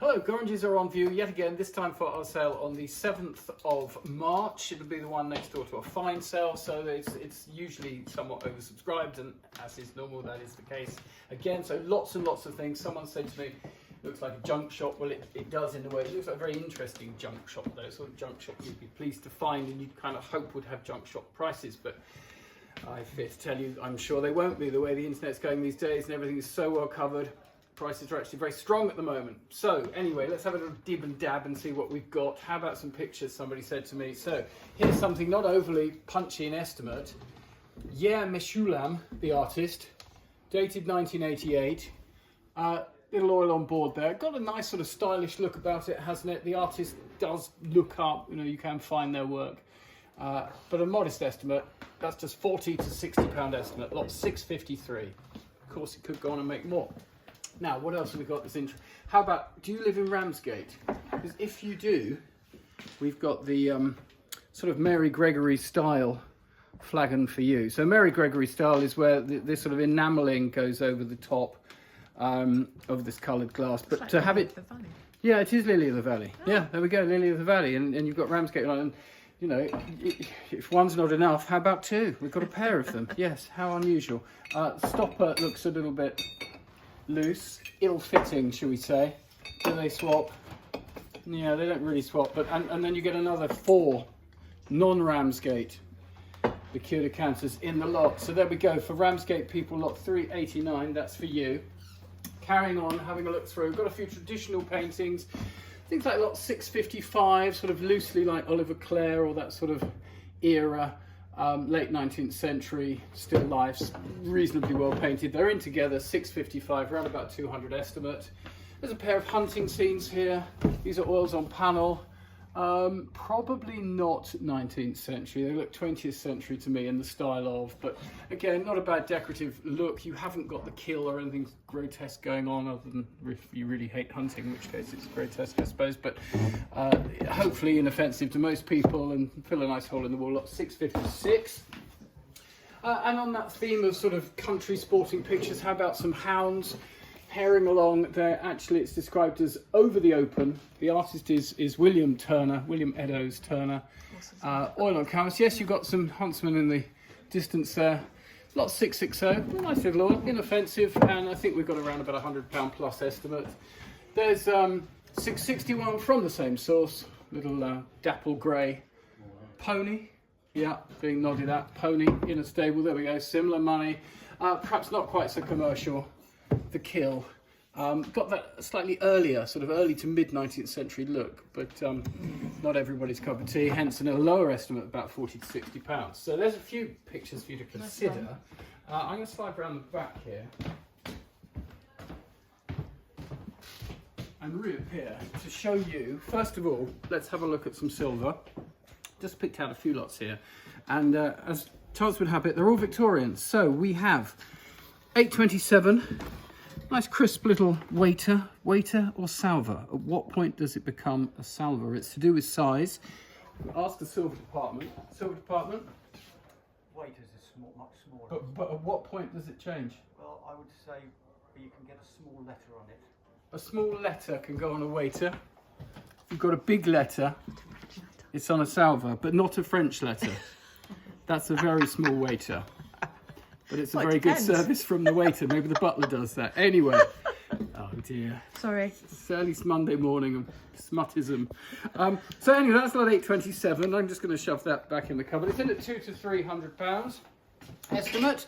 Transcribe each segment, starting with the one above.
Hello, Gorringes are on view yet again, this time for our sale on the 7th of March. It'll be the one next door to a fine sale, so it's usually somewhat oversubscribed, and as is normal, that is the case again. So lots and lots of things. Someone said to me, looks like a junk shop. Well, it does in a way. It looks like a very interesting junk shop, though. Sort of junk shop you'd be pleased to find and you'd kind of hope would have junk shop prices, but I fear to tell you, I'm sure they won't be. The way the internet's going these days and everything is so well covered, prices are actually very strong at the moment. So anyway, let's have a little dib and dab and see what we've got. How about some pictures, somebody said to me. So here's something not overly punchy in estimate. Yeah, Meshulam, the artist, dated 1988. Little oil on board there. Got a nice sort of stylish look about it, hasn't it? The artist does look up, you can find their work. But a modest estimate, that's just 40 to 60 pound estimate, lot 653. Of course, it could go on and make more. Now, what else have we got that's interesting? How about, do you live in Ramsgate? Because if you do, we've got the sort of Mary Gregory style flagon for you. So Mary Gregory style is where this sort of enamelling goes over the top of this coloured glass. But like to have it, yeah, it is Lily of the Valley. Oh. Yeah, there we go, Lily of the Valley, and you've got Ramsgate on. And if one's not enough, how about two? We've got a pair of them. Yes, how unusual. Stopper looks a little bit loose, ill-fitting, shall we say. Do they swap? Yeah, they don't really swap. But and then you get another 4 non-Ramsgate liqueur decanters in the lot. So there we go, for Ramsgate people, lot 389. That's for you. Carrying on, having a look through. We've got a few traditional paintings. Things like lot 655, sort of loosely like Oliver Clare or that sort of era, late 19th century, still lifes, reasonably well painted. They're in together, 655, around about 200 estimate. There's a pair of hunting scenes here. These are oils on panel. Probably not 19th century. They look 20th century to me in the style of, but again, not a bad decorative look. You haven't got the kill or anything grotesque going on, other than if you really hate hunting, in which case it's grotesque, I suppose, but hopefully inoffensive to most people and fill a nice hole in the wall. Lot 656. And on that theme of sort of country sporting pictures, how about some hounds pairing along there? Actually, it's described as over the open. The artist is William Eddowes Turner. Oil on canvas. Yes, you've got some huntsmen in the distance there. Lot 660, nice little oil, inoffensive, and I think we've got around about £100 plus estimate. There's 661 from the same source, little dapple grey pony. Yeah, being nodded at, pony in a stable. There we go, similar money, perhaps not quite so commercial. The kill got that slightly earlier, sort of early to mid 19th century look, but not everybody's cup of tea, hence a lower estimate, about 40 to 60 pounds. So there's a few pictures for you to consider. I'm going to slide around the back here and reappear to show you. First of all, let's have a look at some silver. Just picked out a few lots here, and as chance would have it, they're all Victorian. So we have 827. Nice crisp little waiter or salver. At what point does it become a salver? It's to do with size. Ask the silver department. Silver department? Waiters is much smaller. But at what point does it change? Well, I would say you can get a small letter on it. A small letter can go on a waiter. If you've got a big letter, it's on a salver, but not a French letter. That's a very small waiter. But it's a very good service from the waiter. Maybe the butler does that. Anyway. Oh dear. Sorry. It's early Monday morning of smuttism. So anyway, that's lot 827. I'm just going to shove that back in the cupboard. It's in at £200 to £300 estimate.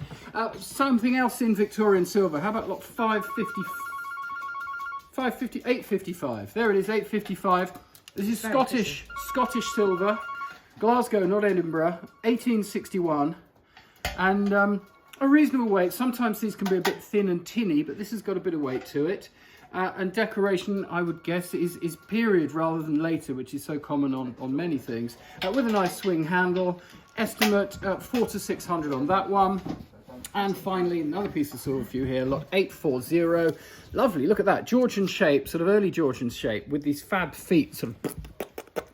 Something else in Victorian silver. How about lot 855. There it is, 855. This is Scottish silver. Glasgow, not Edinburgh. 1861. And a reasonable weight. Sometimes these can be a bit thin and tinny, but this has got a bit of weight to it. And decoration, I would guess, is period rather than later, which is so common on many things. With a nice swing handle. Estimate 400 to 600 on that one. And finally, another piece of silver for you here, lot 840. Lovely, look at that, Georgian shape, sort of early Georgian shape, with these fab feet, sort of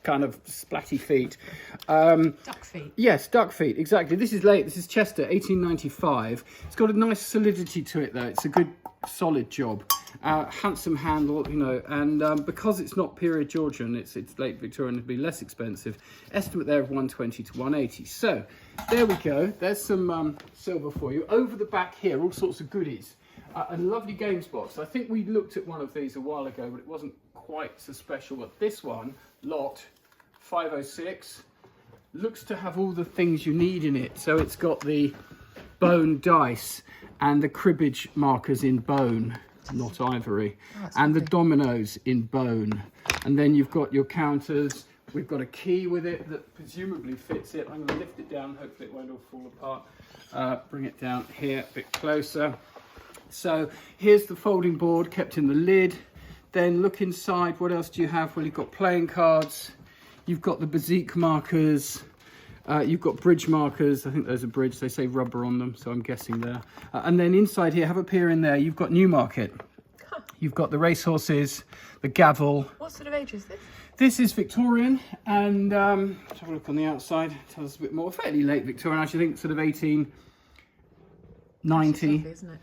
kind of splatty feet. Duck feet. Yes, duck feet, exactly. This is late, this is Chester, 1895. It's got a nice solidity to it though. It's a good, solid job. handsome handle, you know, and because it's not period Georgian, it's late Victorian, it'd be less expensive. Estimate there of 120 to 180. So there we go. There's some silver for you. Over the back here, all sorts of goodies. A lovely games box. I think we looked at one of these a while ago, but it wasn't quite so special. But this one, lot 506, looks to have all the things you need in it. So it's got the bone dice and the cribbage markers in bone, not ivory, and the dominoes in bone. And then you've got your counters. We've got a key with it that presumably fits it. I'm going to lift it down, hopefully it won't all fall apart. Bring it down here a bit closer. So here's the folding board kept in the lid. Then look inside, what else do you have? Well, you've got playing cards, you've got the bezique markers, you've got bridge markers. I think those are bridge, they say rubber on them, so I'm guessing there. And then inside here, have a peer in there, you've got Newmarket. You've got the racehorses, the gavel. What sort of age is this? This is Victorian, and let's have a look on the outside, tell us a bit more. Fairly late Victorian, I actually think sort of 1890. Lovely, isn't it?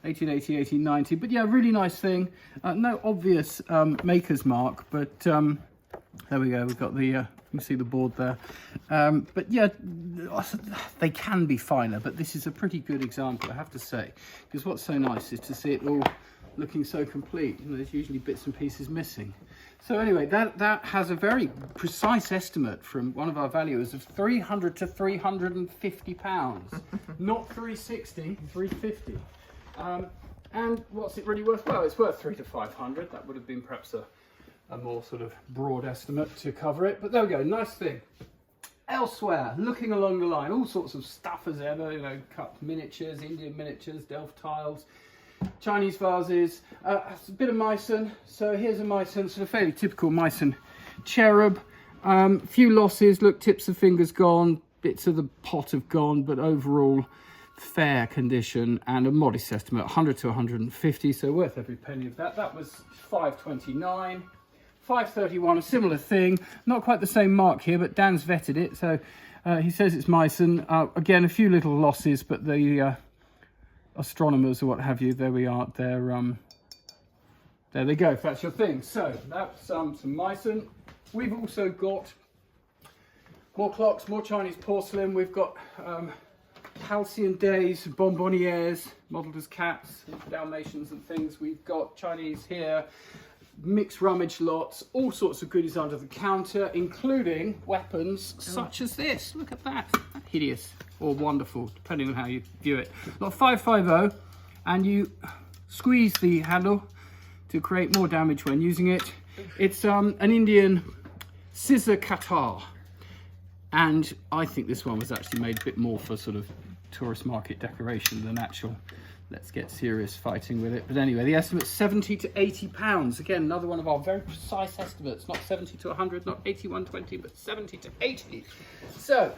1880, 1890, but yeah, really nice thing. No obvious maker's mark, but there we go. We've got the, you can see the board there. But yeah, they can be finer, but this is a pretty good example, I have to say, because what's so nice is to see it all looking so complete. You know, there's usually bits and pieces missing. So anyway, that has a very precise estimate from one of our valuers of 300 to 350 pounds, not 360, 350. And what's it really worth? Well, it's worth 300 to 500. That would have been perhaps a more sort of broad estimate to cover it. But there we go, nice thing. Elsewhere, looking along the line, all sorts of stuff as ever, you know, cut miniatures, Indian miniatures, Delft tiles, Chinese vases, a bit of Meissen. So here's a Meissen, sort of fairly typical Meissen cherub. Few losses, look, tips of fingers gone, bits of the pot have gone, but overall fair condition, and a modest estimate 100 to 150, so worth every penny of that. That was 529. 531, a similar thing, not quite the same mark here, but Dan's vetted it, so he says it's Meissen. Again, a few little losses, but the astronomers or what have you, there we are, there they go, if that's your thing. So that's some Meissen. We've also got more clocks, more Chinese porcelain. We've got halcyon days, bonbonnières, modelled as cats, Dalmatians and things. We've got Chinese here, mixed rummage lots, all sorts of goodies under the counter, including weapons such as this. Look at that. Hideous or wonderful, depending on how you view it. Lot 550, and you squeeze the handle to create more damage when using it. It's an Indian scissor katar. And I think this one was actually made a bit more for sort of tourist market decoration than actual, let's get serious fighting with it. But anyway, the estimate's 70 to 80 pounds. Again, another one of our very precise estimates, not 70 to 100, not 80, 120, but 70 to 80. So,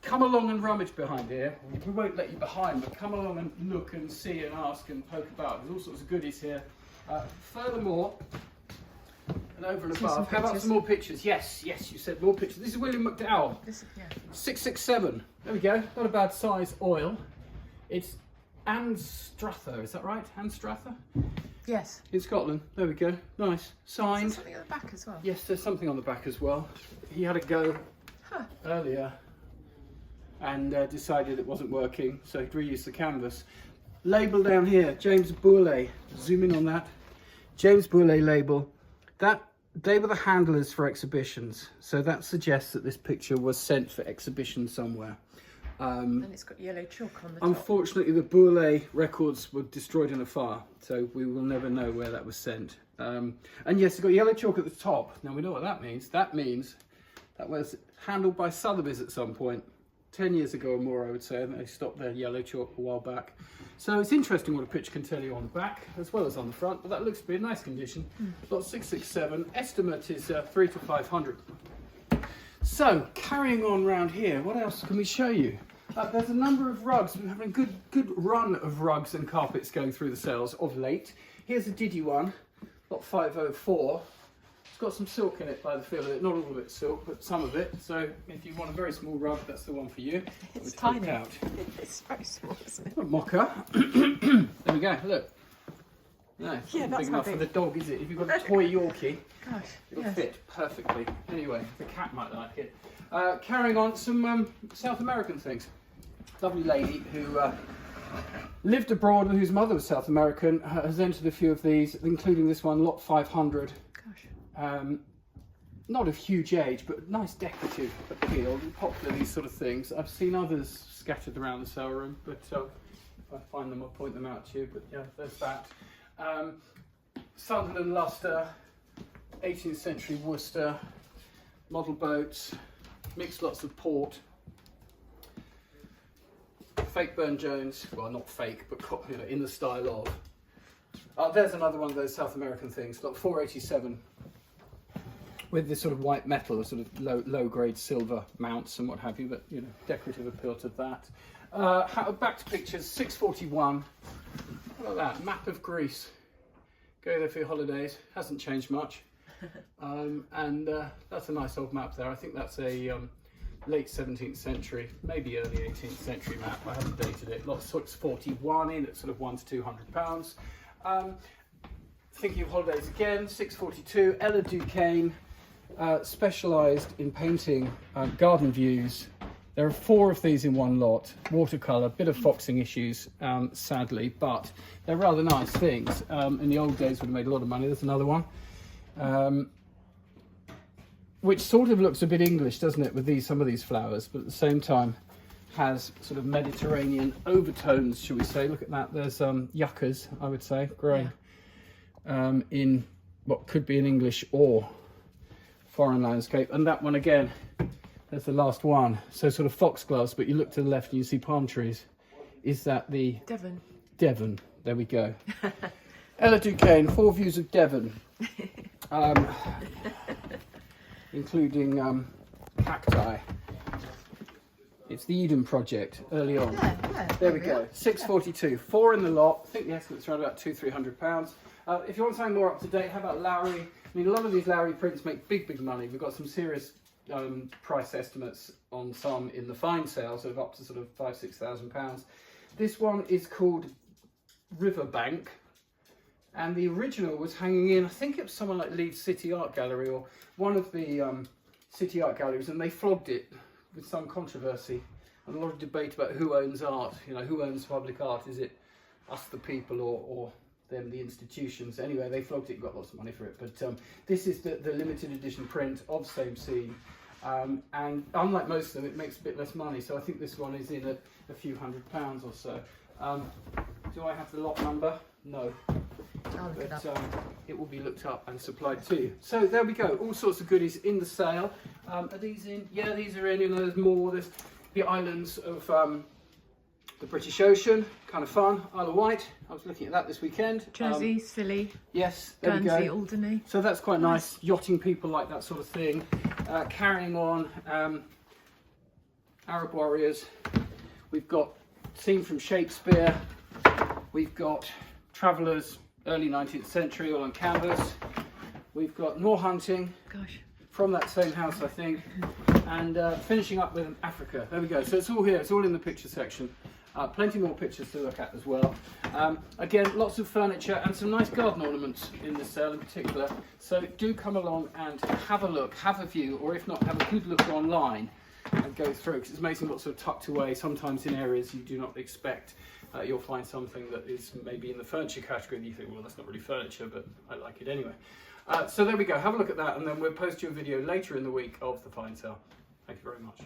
come along and rummage behind here. We won't let you behind, but come along and look and see and ask and poke about. There's all sorts of goodies here. Furthermore, and over and above, how about some more pictures? Yes, yes, you said more pictures. This is William McDowell. This, yeah. 667. There we go. Not a bad size oil. It's Anstruther, is that right? Anstruther? Yes. In Scotland. There we go. Nice. Signed. There's something at the back as well. Yes, there's something on the back as well. He had a go earlier and decided it wasn't working, so he'd reused the canvas. Label down here, James Bourlet. Zoom in on that. James Bourlet label. They were the handlers for exhibitions, so that suggests that this picture was sent for exhibition somewhere. And it's got yellow chalk on the top. Unfortunately, the Bourlet records were destroyed in a fire, so we will never know where that was sent. And yes, it's got yellow chalk at the top. Now we know what that means. That means that was handled by Sotheby's at some point, 10 years ago or more, I would say. They stopped their yellow chalk a while back. So it's interesting what a picture can tell you on the back as well as on the front, but that looks to be in nice condition. Lot 667, estimate is 300 to 500. So carrying on round here, what else can we show you? There's a number of rugs. We're having a good run of rugs and carpets going through the sales of late. Here's a Diddy one, lot 504. It's got some silk in it by the feel of it. Not all of it silk, but some of it. So if you want a very small rug, that's the one for you. It's tiny. Out. It's very small, isn't it? A mocha. There we go, look. No, it's Yeah, not that's big enough how for big. the dog, is it? If you've got a toy Yorkie, Gosh, it'll yes. fit perfectly. Anyway, the cat might like it. Carrying on, some South American things. Lovely lady who lived abroad and whose mother was South American has entered a few of these, including this one, lot 500. Gosh. Not of huge age, but nice decorative appeal. Popular, these sort of things. I've seen others scattered around the sale room, but if I find them, I'll point them out to you. But yeah, there's that. Sunderland Lustre, 18th century Worcester, model boats, mixed lots of port. Fake Burne-Jones, well, not fake, but you know, in the style of. There's another one of those South American things, lot 487, with this sort of white metal, sort of low grade silver mounts and what have you, but you know, decorative appeal to that. Back to pictures, 641. Look at that, map of Greece. Go there for your holidays, hasn't changed much. That's a nice old map there. I think that's a late 17th century, maybe early 18th century map. I haven't dated it. Lot 641 in at sort of £100 to £200. Thinking of holidays again, 642, Ella Duquesne, specialised in painting garden views. There are 4 of these in one lot, watercolour, bit of foxing issues, sadly, but they're rather nice things. In the old days would have made a lot of money. There's another one, which sort of looks a bit English, doesn't it, with some of these flowers, but at the same time has sort of Mediterranean overtones, shall we say. Look at that, there's yuccas, I would say, growing in what could be an English or foreign landscape. And that one again, that's the last one. So sort of foxgloves, but you look to the left and you see palm trees. Is that the... Devon. Devon, there we go. Ella Duquesne, 4 views of Devon. Including cacti. It's the Eden Project, early on. There we go, 642, 4 in the lot. I think the estimate's around about £200–300. If you want something more up to date, how about Lowry? I mean, a lot of these Lowry prints make big money. We've got some serious price estimates on some in the fine sales of up to sort of £5–6,000. This one is called Riverbank, and the original was hanging in, I think it was someone like Leeds City Art Gallery or one of the city art galleries, and they flogged it with some controversy and a lot of debate about who owns art. You know, who owns public art? Is it us the people or them the institutions? Anyway, they flogged it, got lots of money for it. But this is the limited edition print of same scene, and unlike most of them, it makes a bit less money, so I think this one is in at a few £100 or so. Do I have the lot number? No. But it will be looked up and supplied to you. So there we go, all sorts of goodies in the sale. Are these in? Yeah, these are in. You know, there's more. There's the islands of the British Ocean, kind of fun. Isle of Wight, I was looking at that this weekend. Jersey, Scilly, yes, there we Guernsey, go. Alderney. So that's quite nice. Yachting people like that sort of thing. Carrying on, Arab warriors. We've got scene from Shakespeare. We've got travellers, early 19th century, all on canvas. We've got Moor hunting. Gosh. From that same house, I think. And finishing up with Africa. There we go. So it's all here. It's all in the picture section. Plenty more pictures to look at as well. Again, lots of furniture and some nice garden ornaments in this sale in particular. So do come along and have a look, have a view, or if not, have a good look online and go through, because it's amazing what's sort of tucked away, sometimes in areas you do not expect. You'll find something that is maybe in the furniture category and you think, well, that's not really furniture, but I like it anyway. So there we go, have a look at that, and then we'll post you a video later in the week of the fine sale. Thank you very much.